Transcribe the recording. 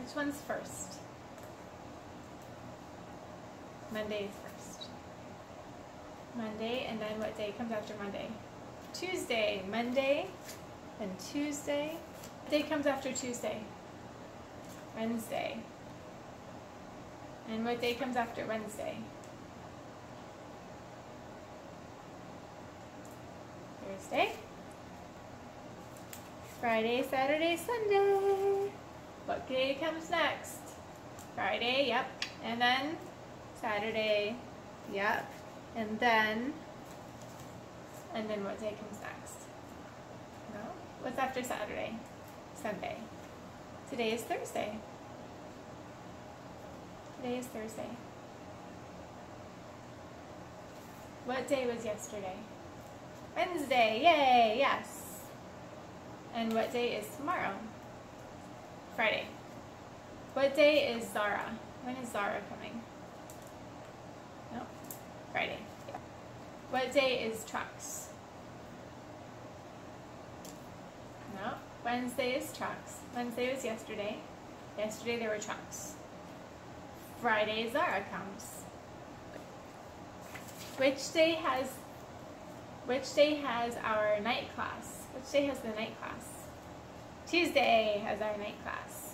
Which one's first? Monday is first. Monday, and then what day comes after Monday? Tuesday. Monday, and Tuesday. What day comes after Tuesday? Wednesday. And what day comes after Wednesday? Thursday. Friday, Saturday, Sunday. What day comes next? Friday, yep. And then Saturday, yep. And then what day comes next? No? What's after Saturday? Sunday. Today is Thursday. Today is Thursday. What day was yesterday? Wednesday, yay, yes. And what day is tomorrow? Friday. What day is Zara? When is Zara coming? No, Friday. Yeah. What day is trucks? No, Wednesday is trucks. Wednesday was yesterday. Yesterday there were trucks. Friday Zara comes. Which day has our night class? Which day has the night class? Tuesday has our night class.